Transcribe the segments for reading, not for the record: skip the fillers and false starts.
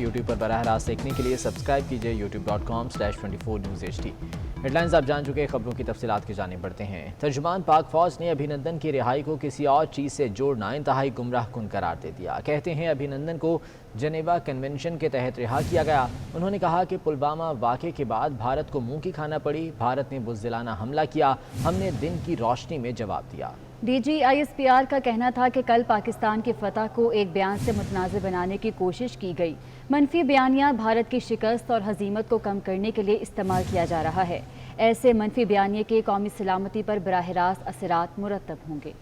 YouTube پر براہ راست دیکھنے کے لیے سبسکرائب کیجیے youtube.com/24newshd۔ ہیڈ لائنز آپ جان چکے، خبروں کی تفصیلات کی جانب بڑھتے ہیں۔ ترجمان پاک فوج نے ابھینندن کی رہائی کو کسی اور چیز سے جوڑنا انتہائی گمراہ کن قرار دے دیا۔ کہتے ہیں ابھینندن کو جنیوا کنونشن کے تحت رہا کیا گیا۔ انہوں نے کہا کہ پلوامہ واقعے کے بعد بھارت کو منہ کی کھانا پڑی، بھارت نے بزدلانہ حملہ کیا، ہم نے دن کی روشنی میں جواب دیا۔ ڈی جی ISPR کا کہنا تھا کہ کل پاکستان کی فتح کو ایک بیان سے متنازع بنانے کی کوشش کی گئی۔ منفی بیانیہ بھارت کی شکست اور ہزیمت کو کم کرنے کے لیے استعمال کیا جا رہا ہے۔ ایسے منفی بیانیے کے قومی سلامتی پر براہ راست اثرات مرتب ہوں گے۔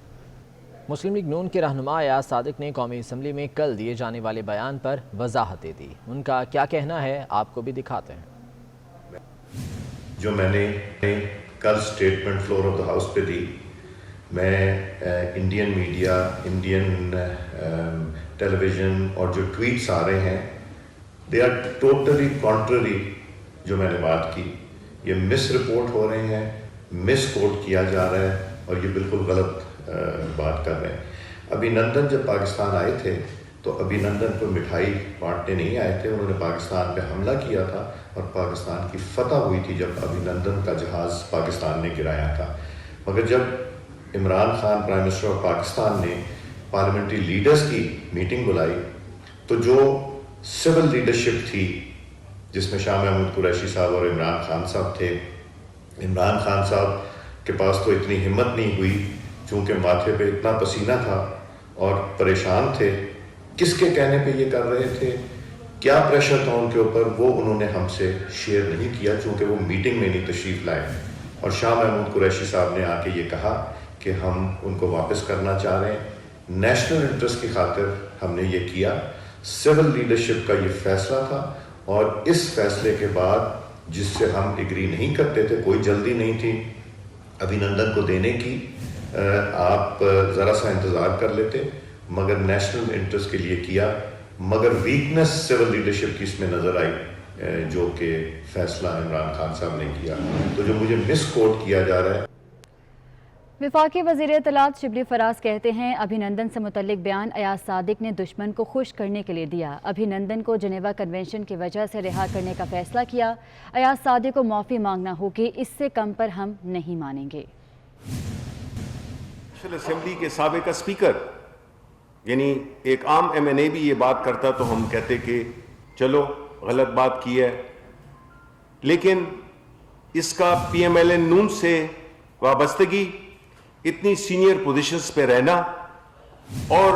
مسلم لیگ نون کے رہنما ایاز صادق نے قومی اسمبلی میں کل دیے جانے والے بیان پر وضاحت دے دی۔ ان کا کیا کہنا ہے آپ کو بھی دکھاتے ہیں۔ جو میں نے کل statement floor of the house پہ دی، میں Indian media, Indian television اور جو ٹویٹس آ رہے ہیں دے آر ٹوٹلی کانٹرری جو میں نے بات کی۔ یہ مس رپورٹ ہو رہے ہیں، مس کوٹ کیا جا رہا ہے اور یہ بالکل غلط بات کر رہے ہیں۔ ابھینندن جب پاکستان آئے تھے تو ابھینندن کو مٹھائی بانٹنے نہیں آئے تھے، انہوں نے پاکستان پہ حملہ کیا تھا اور پاکستان کی فتح ہوئی تھی جب ابھینندن کا جہاز پاکستان نے گرایا تھا۔ مگر جب Imran Khan prime minister of Pakistan نے پارلیمنٹری لیڈرز کی میٹنگ بلائی تو جو سول لیڈرشپ تھی جس میں شاہ محمود قریشی صاحب اور عمران خان صاحب تھے، عمران خان صاحب کے پاس تو اتنی ہمت نہیں ہوئی چونکہ ماتھے پہ اتنا پسینہ تھا اور پریشان تھے، کس کے کہنے پہ یہ کر رہے تھے، کیا پریشر تھا ان کے اوپر، وہ انہوں نے ہم سے شیئر نہیں کیا چونکہ وہ میٹنگ میں نہیں تشریف لائے۔ اور شاہ محمود قریشی صاحب نے آ کے یہ کہا کہ ہم ان کو واپس کرنا چاہ رہے ہیں، نیشنل انٹرسٹ کی خاطر ہم نے یہ کیا۔ سول لیڈرشپ کا یہ فیصلہ تھا اور اس فیصلے کے بعد جس سے ہم ایگری نہیں کرتے تھے، کوئی جلدی نہیں تھی ابھینندن کو دینے کی، آپ ذرا سا انتظار کر لیتے، مگر نیشنل انٹرسٹ کے لیے کیا۔ مگر ویکنس سول لیڈرشپ کی اس میں نظر آئی جو کہ فیصلہ عمران خان صاحب نے کیا، تو جو مجھے مس کوٹ کیا جا رہا ہے۔ وفاقی وزیر اطلاعات شبلی فراز کہتے ہیں ابھینندن سے متعلق بیان ایاز صادق نے دشمن کو خوش کرنے کے لیے دیا۔ ابھینندن کو جنیوا کنونشن کی وجہ سے رہا کرنے کا فیصلہ کیا۔ ایاز صادق کو معافی مانگنا ہوگی، اس سے کم پر ہم نہیں مانیں گے۔ نیشنل اسمبلی کے سابق اسپیکر یعنی ایک عام MNA بھی یہ بات کرتا تو ہم کہتے کہ چلو غلط بات کی ہے، لیکن اس کا PMLN نون سے وابستگی، اتنی سینئر پوزیشنز پہ رہنا اور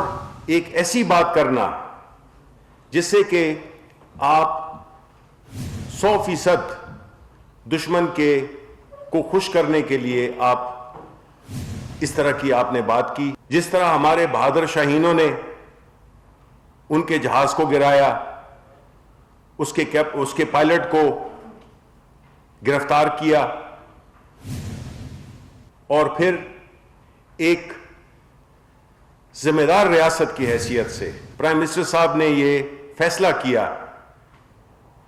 ایک ایسی بات کرنا جس سے کہ آپ 100% دشمن کو خوش کرنے کے لیے آپ اس طرح کی آپ نے بات کی، جس طرح ہمارے بہادر شاہینوں نے ان کے جہاز کو گرایا، اس کے پائلٹ کو گرفتار کیا اور پھر ایک ذمہ دار ریاست کی حیثیت سے پرائم منسٹر صاحب نے یہ فیصلہ کیا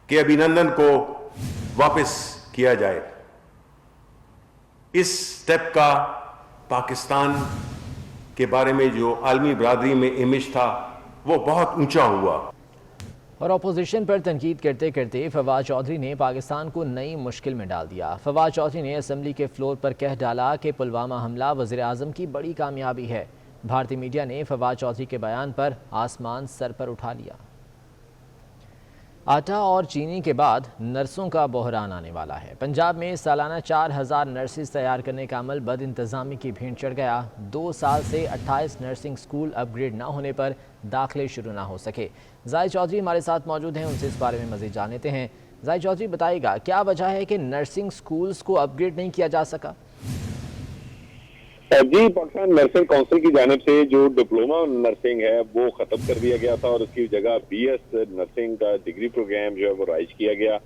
کہ ابھینندن کو واپس کیا جائے۔ اس سٹیپ کا پاکستان کے بارے میں جو عالمی برادری میں امیج تھا وہ بہت اونچا ہوا۔ اور اپوزیشن پر تنقید کرتے کرتے فواد چودھری نے پاکستان کو نئی مشکل میں ڈال دیا۔ فواد چودھری نے اسمبلی کے فلور پر کہہ ڈالا کہ پلوامہ حملہ وزیر اعظم کی بڑی کامیابی ہے۔ بھارتی میڈیا نے فواد چودھری کے بیان پر آسمان سر پر اٹھا لیا۔ آٹا اور چینی کے بعد نرسوں کا بحران آنے والا ہے۔ پنجاب میں سالانہ 4000 نرسز تیار کرنے کا عمل بد انتظامی کی بھینٹ چڑھ گیا۔ 2 سال سے 28 نرسنگ سکول اپ گریڈ نہ ہونے پر داخلے شروع نہ ہو سکے۔ زاہد چودھری ہمارے ساتھ موجود ہیں، ان سے اس بارے میں مزید جان لیتے ہیں۔ زاہد چودھری بتائے گا کیا وجہ ہے کہ نرسنگ سکولز کو اپ گریڈ نہیں کیا جا سکا؟ جی، پاکستان نرسنگ کونسل کی جانب سے جو ڈپلوما نرسنگ ہے وہ ختم کر دیا گیا تھا اور اس کی جگہ BS نرسنگ کا ڈگری پروگرام جو ہے وہ رائج کیا گیا،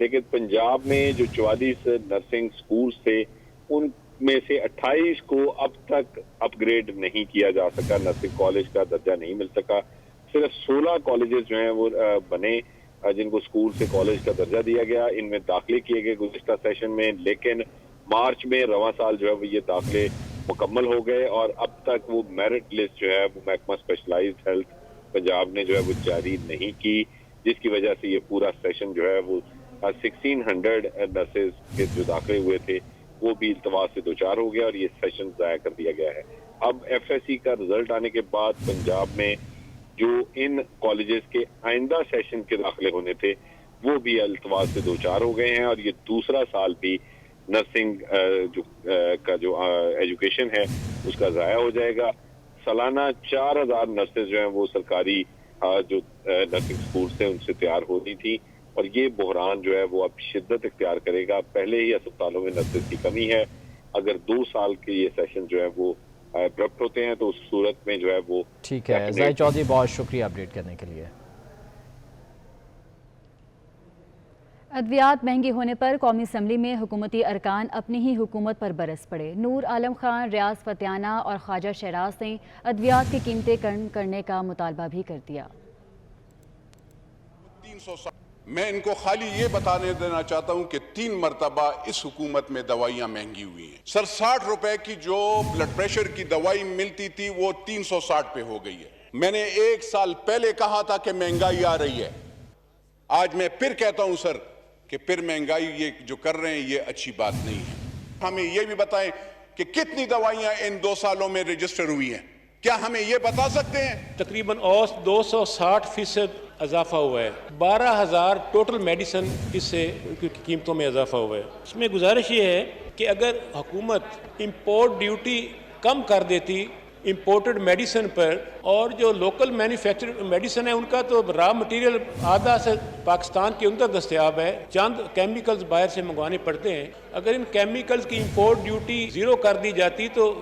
لیکن پنجاب میں جو 44 نرسنگ سکولز تھے ان میں سے 28 کو اب تک اپ گریڈ نہیں کیا جا سکا، نرسنگ کالج کا درجہ نہیں مل سکا۔ صرف 16 کالجز جو ہیں وہ بنے جن کو سکول سے کالج کا درجہ دیا گیا، ان میں داخلے کیے گئے گزشتہ سیشن میں، لیکن مارچ میں رواں سال جو ہے وہ یہ داخلے مکمل ہو گئے اور اب تک وہ میرٹ لسٹ جو ہے وہ محکمہ اسپیشلائزڈ ہیلتھ پنجاب نے جو ہے وہ جاری نہیں کی۔ جس کی وجہ سے یہ پورا سیشن جو ہے وہ 1600 نرسز کے جو داخلے ہوئے تھے وہ بھی التواس سے دوچار ہو گیا اور یہ سیشن ضائع کر دیا گیا ہے. اب ایف ایس سی کا رزلٹ آنے کے بعد پنجاب میں جو ان کالجز کے آئندہ سیشن کے داخلے ہونے تھے وہ بھی التواس سے دوچار ہو گئے ہیں اور یہ دوسرا سال بھی نرسنگ کا جو ایجوکیشن ہے اس کا ضائع ہو جائے گا. سالانہ 4000 نرسز جو ہیں وہ سرکاری جو نرسنگ سکول سے ان سے تیار ہونی تھی اور یہ بحران جو ہے وہ اب شدت اختیار کرے گا. پہلے ہی اسپتالوں میں نرسز کی کمی ہے, اگر 2 سال کے یہ سیشن جو ہے وہ ابرپٹ ہوتے ہیں تو اس صورت میں جو ہے وہ ٹھیک ہے. زاہد چودھری بہت شکریہ اپڈیٹ کرنے کے لیے. ادویات مہنگی ہونے پر قومی اسمبلی میں حکومتی ارکان اپنی ہی حکومت پر برس پڑے. نور عالم خان, ریاض فتیانہ اور خواجہ شہراز نے ادویات کی قیمتیں کم کرنے کا مطالبہ بھی کر دیا. میں ان کو خالی یہ بتانے دینا چاہتا ہوں کہ 3 مرتبہ اس حکومت میں دوائیاں مہنگی ہوئی ہیں. سر 60 روپے کی جو بلڈ پریشر کی دوائی ملتی تھی وہ 360 پہ ہو گئی ہے. میں نے 1 سال پہلے کہا تھا کہ مہنگائی آ رہی ہے, آج میں پھر کہتا ہوں سر کہ پھر مہنگائی یہ جو کر رہے ہیں یہ اچھی بات نہیں ہے. ہمیں یہ بھی بتائیں کہ کتنی دوائیاں ان 2 سالوں میں رجسٹر ہوئی ہیں, کیا ہمیں یہ بتا سکتے ہیں؟ تقریباً اوسط 260% اضافہ ہوا ہے. 12,000 ٹوٹل میڈیسن اس سے قیمتوں میں اضافہ ہوا ہے. اس میں گزارش یہ ہے کہ اگر حکومت امپورٹ ڈیوٹی کم کر دیتی امپورٹڈ میڈیسن پر, اور جو لوکل مینوفیکچر میڈیسن ہے ان کا تو را مٹیریل آدھا سے پاکستان کے اندر دستیاب ہے, چند کیمیکلز باہر سے منگوانے پڑتے ہیں. اگر ان کیمیکلز کی امپورٹ ڈیوٹی 0 کر دی جاتی تو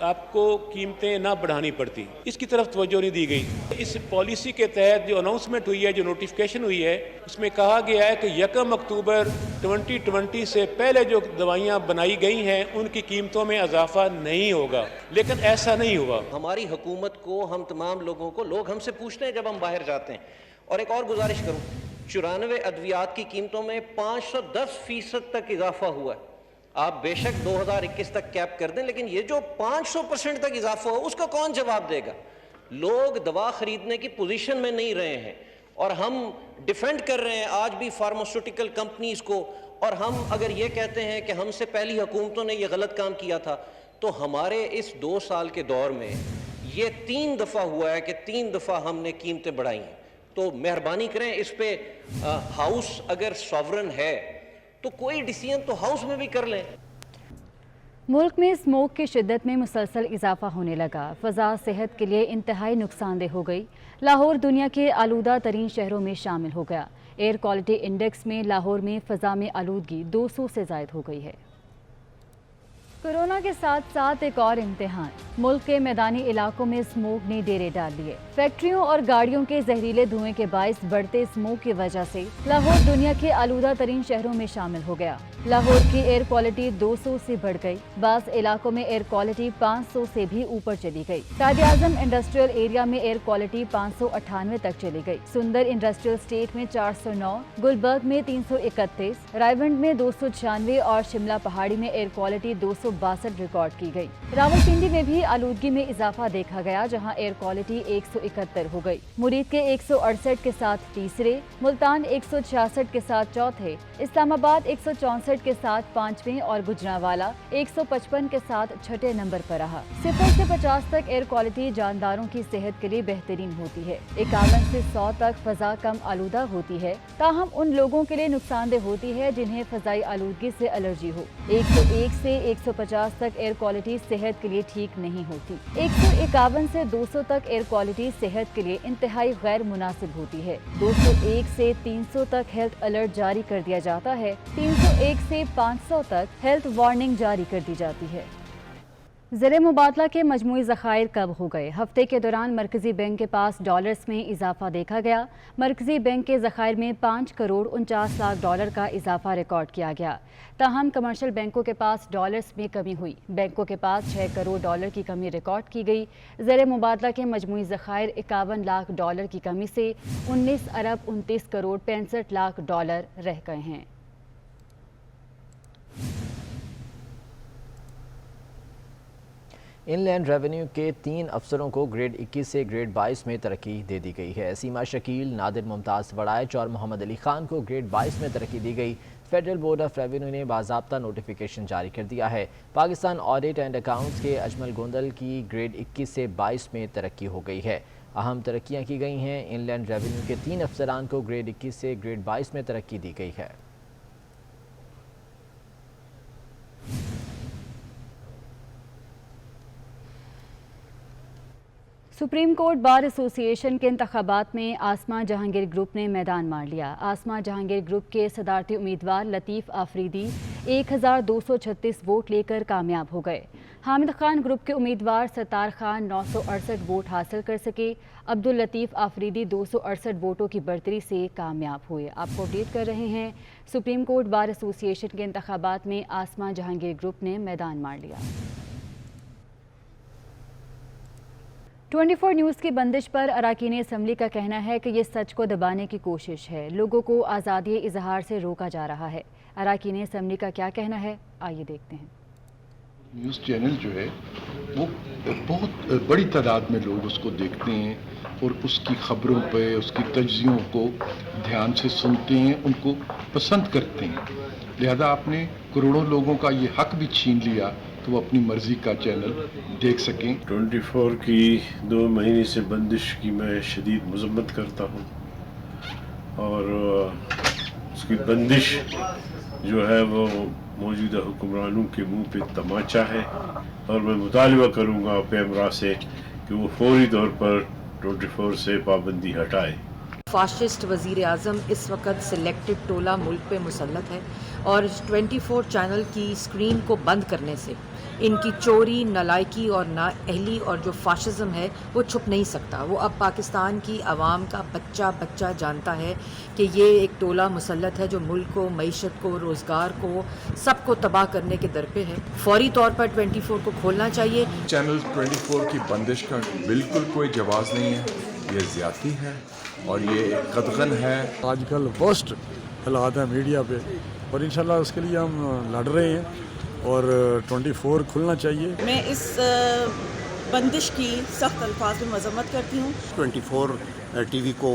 آپ کو قیمتیں نہ بڑھانی پڑتی. اس کی طرف توجہ نہیں دی گئی. اس پالیسی کے تحت جو اناؤنسمنٹ ہوئی ہے, جو نوٹیفیکیشن ہوئی ہے, اس میں کہا گیا ہے کہ 1 اکتوبر 2020 سے پہلے جو دوائیاں بنائی گئی ہیں ان کی قیمتوں میں اضافہ نہیں ہوگا, لیکن ایسا نہیں ہوا. ہماری حکومت کو, ہم تمام لوگوں کو, لوگ ہم سے پوچھتے ہیں جب ہم باہر جاتے ہیں. اور ایک اور گزارش کروں, 94 ادویات کی قیمتوں میں 510% تک اضافہ ہوا ہے. آپ بے شک 2021 تک کیپ کر دیں, لیکن یہ جو 500% تک اضافہ ہو اس کا کون جواب دے گا؟ لوگ دوا خریدنے کی پوزیشن میں نہیں رہے ہیں اور ہم ڈیفینڈ کر رہے ہیں آج بھی فارماسیوٹیکل کمپنیز کو, اور ہم اگر یہ کہتے ہیں کہ ہم سے پہلی حکومتوں نے یہ غلط کام کیا تھا, تو ہمارے اس 2 سال کے دور میں یہ 3 دفعہ ہوا ہے کہ 3 دفعہ ہم نے قیمتیں بڑھائی ہیں. تو مہربانی کریں اس پہ, ہاؤس اگر سوورن ہے تو کوئی ڈیسیژن تو ہاؤس میں بھی کر لیں. ملک میں اسموک کی شدت میں مسلسل اضافہ ہونے لگا. فضا صحت کے لیے انتہائی نقصان دہ ہو گئی. لاہور دنیا کے آلودہ ترین شہروں میں شامل ہو گیا. ایئر کوالٹی انڈیکس میں لاہور میں فضا میں آلودگی 200 سے زائد ہو گئی ہے. کورونا کے ساتھ ساتھ ایک اور امتحان. ملک کے میدانی علاقوں میں اسموک نے ڈیرے ڈال لیے. فیکٹریوں اور گاڑیوں کے زہریلے دھوئیں کے باعث بڑھتے اسموک کی وجہ سے لاہور دنیا کے آلودہ ترین شہروں میں شامل ہو گیا. لاہور کی ایئر کوالٹی 200 سے بڑھ گئی. بعض علاقوں میں ایئر کوالٹی 500 سے بھی اوپر چلی گئی. قائد اعظم انڈسٹریل ایریا میں ایئر کوالٹی 598 تک چلی گئی. سندر انڈسٹریل اسٹیٹ میں 409, گلبرگ میں 331, رائیونڈ میں 296 اور شملہ پہاڑی میں ایئر کوالٹی 262 ریکارڈ کی گئی. راولپنڈی میں بھی آلودگی میں اضافہ دیکھا گیا, جہاں ایئر کوالٹی 171 ہو گئی. مرید کے 168 کے ساتھ تیسرے, ملتان 166 کے ساتھ چوتھے, اسلام آباد 164 کے ساتھ 5ویں اور گجرانوالہ 155 کے ساتھ 6 نمبر پر رہا. 0 سے 50 تک ایئر کوالٹی جانداروں کی صحت کے لیے بہترین ہوتی ہے. 51 سے 100 تک فضا کم آلودہ ہوتی ہے, تاہم ان لوگوں کے لیے نقصان دہ ہوتی ہے جنہیں فضائی آلودگی سے الرجی ہو. 101 سے 150 تک ایئر کوالٹی صحت کے لیے ٹھیک نہیں ہوتی. 151 سے 200 تک ایئر کوالٹی صحت کے لیے انتہائی غیر مناسب ہوتی ہے. 201 سے 300 تک ہیلتھ الرٹ جاری کر دیا جاتا ہے. 301 سے 500 تک ہیلتھ وارننگ جاری کر دی جاتی ہے. زر مبادلہ کے مجموعی ذخائر کم ہو گئے. ہفتے کے دوران مرکزی بینک کے پاس ڈالرز میں اضافہ دیکھا گیا. مرکزی بینک کے ذخائر میں 5 کروڑ 49 لاکھ ڈالر کا اضافہ ریکارڈ کیا گیا. تاہم کمرشل بینکوں کے پاس ڈالرز میں کمی ہوئی. بینکوں کے پاس 6 کروڑ ڈالر کی کمی ریکارڈ کی گئی. زر مبادلہ کے مجموعی ذخائر 51 لاکھ ڈالر کی کمی سے 19 ارب 29 کروڑ 65 لاکھ ڈالر رہ گئے ہیں. ان لینڈ ریونیو کے 3 افسروں کو گریڈ 21 سے گریڈ 22 میں ترقی دے دی گئی ہے۔ سیما شکیل، نادر ممتاز وڑائچ اور محمد علی خان کو گریڈ 22 میں ترقی دی گئی۔ فیڈرل بورڈ آف ریونیو نے باضابطہ نوٹیفیکیشن جاری کر دیا ہے۔ پاکستان آڈٹ اینڈ اکاؤنٹس کے اجمل گوندل کی گریڈ 21 سے 22 میں ترقی ہو گئی ہے۔ اہم ترقیاں کی گئی ہیں۔ ان لینڈ ریونیو کے 3 افسران کو گریڈ 21 سے گریڈ 22 میں ترقی دی گئی ہے۔ سپریم کورٹ بار ایسوسی ایشن کے انتخابات میں آسما جہانگیر گروپ نے میدان مار لیا۔ آسما جہانگیر گروپ کے صدارتی امیدوار لطیف آفریدی 1236 ووٹ لے کر کامیاب ہو گئے۔ حامد خان گروپ کے امیدوار ستار خان 968 ووٹ حاصل کر سکے۔ عبداللطیف آفریدی 268 ووٹوں کی برتری سے کامیاب ہوئے۔ آپ کو اپڈیٹ کر رہے ہیں، سپریم کورٹ بار ایسوسی ایشن کے انتخابات میں آسما جہانگیر گروپ نے میدان مار لیا۔ 24 نیوز کی بندش پر اراکین اسمبلی کا کہنا ہے کہ یہ سچ کو دبانے کی کوشش ہے، لوگوں کو آزادی اظہار سے روکا جا رہا ہے۔ اراکین اسمبلی کا کیا کہنا ہے، آئیے دیکھتے ہیں۔ نیوز چینل جو ہے وہ بہت بڑی تعداد میں لوگ اس کو دیکھتے ہیں اور اس کی خبروں پہ، اس کی تجزیوں کو دھیان سے سنتے ہیں، ان کو پسند کرتے ہیں۔ لہذا آپ نے کروڑوں لوگوں کا یہ حق بھی چھین لیا کہ وہ اپنی مرضی کا چینل دیکھ سکیں۔ 24 کی 2 مہینے سے بندش کی میں شدید مذمت کرتا ہوں، اور اس کی بندش جو ہے وہ موجودہ حکمرانوں کے منہ پہ تماچا ہے، اور میں مطالبہ کروں گا پیمرا سے کہ وہ فوری طور پر 24 سے پابندی ہٹائے۔ فاشسٹ وزیر اعظم اس وقت سلیکٹڈ ٹولہ ملک پہ مسلط ہے، اور 24 چینل کی اسکرین کو بند کرنے سے ان کی چوری، نالائکی اور نااہلی اور جو فاشزم ہے وہ چھپ نہیں سکتا۔ وہ اب پاکستان کی عوام کا بچہ بچہ جانتا ہے کہ یہ ایک ٹولہ مسلط ہے جو ملک کو، معیشت کو، روزگار کو، سب کو تباہ کرنے کے در پہ ہے۔ فوری طور پر 24 کو کھولنا چاہیے۔ چینل 24 کی بندش کا بالکل کوئی جواز نہیں ہے، یہ زیادتی ہے اور یہ قدغن ہے۔ آج کل ورسٹ حالات ہیں میڈیا پہ، اور انشاءاللہ اس کے لیے ہم لڑ رہے ہیں، اور 24 کھلنا چاہیے۔ میں اس بندش کی سخت الفاظ میں مذمت کرتی ہوں۔ 24 ٹی وی کو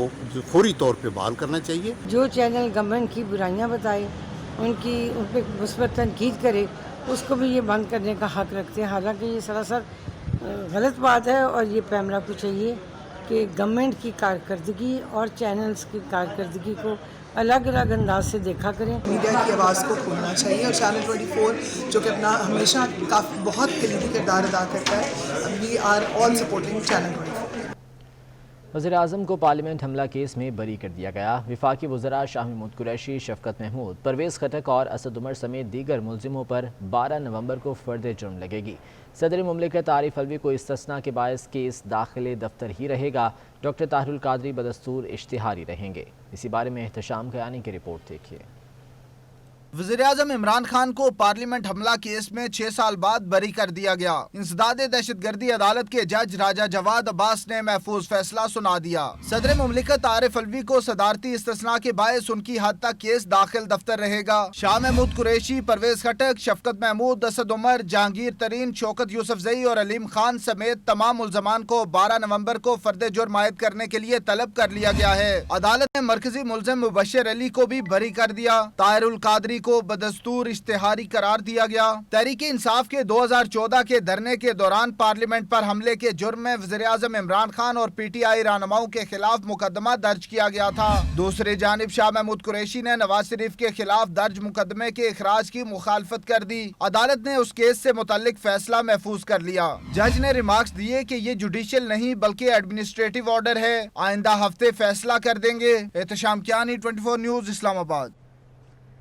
فوری طور پہ بحال کرنا چاہیے۔ جو چینل گورنمنٹ کی برائیاں بتائے، ان پہ مثبت تنقید کرے، اس کو بھی یہ بند کرنے کا حق رکھتے ہیں، حالانکہ یہ سراسر غلط بات ہے۔ اور یہ پیمرا کو چاہیے کہ گورنمنٹ کی کارکردگی اور چینلز کی کارکردگی کو الگ الگ انداز سے دیکھا کریں۔ میڈیا کی آواز کو کھولنا چاہیے، اور چینل 24 جو کہ اپنا ہمیشہ بہت کلیدی کردار ادا کرتا ہے، we are all supporting channel 24۔ وزیر اعظم کو پارلیمنٹ حملہ کیس میں بری کر دیا گیا۔ وفاقی وزراء شاہ محمود قریشی، شفقت محمود، پرویز خٹک اور اسد عمر سمیت دیگر ملزموں پر 12 نومبر کو فرد جرم لگے گی۔ صدر مملکت عارف علوی کو استثناء کے باعث کیس داخل دفتر ہی رہے گا۔ ڈاکٹر طاہر القادری بدستور اشتہاری رہیں گے۔ اسی بارے میں احتشام قیانی کی رپورٹ دیکھیے۔ وزیراعظم عمران خان کو پارلیمنٹ حملہ کیس میں 6 سال بعد بری کر دیا گیا۔ انسداد دہشت گردی عدالت کے جج راجہ جواد عباس نے محفوظ فیصلہ سنا دیا۔ صدر مملکت عارف علوی کو صدارتی استثناء کے باعث ان کی حد تک کیس داخل دفتر رہے گا۔ شاہ محمود قریشی، پرویز خٹک، شفقت محمود، اسد عمر، جہانگیر ترین، شوکت یوسفزئی اور علیم خان سمیت تمام ملزمان کو 12 نومبر کو فرد جرم عائد کرنے کے لیے طلب کر لیا گیا ہے۔ عدالت نے مرکزی ملزم مبشر علی کو بھی بری کر دیا۔ طاہر القادری کو بدستور اشتہاری قرار دیا گیا۔ تحریک انصاف کے 2014 کے دھرنے کے دوران پارلیمنٹ پر حملے کے جرم میں وزیراعظم عمران خان اور پی ٹی آئی رہنماؤں کے خلاف مقدمہ درج کیا گیا تھا۔ دوسری جانب شاہ محمود قریشی نے نواز شریف کے خلاف درج مقدمے کے اخراج کی مخالفت کر دی۔ عدالت نے اس کیس سے متعلق فیصلہ محفوظ کر لیا۔ جج نے ریمارکس دیے کہ یہ جوڈیشل نہیں بلکہ ایڈمنسٹریٹو آرڈر ہے، آئندہ ہفتے فیصلہ کر دیں گے۔ احتشام کیانی، 24 نیوز، اسلام آباد۔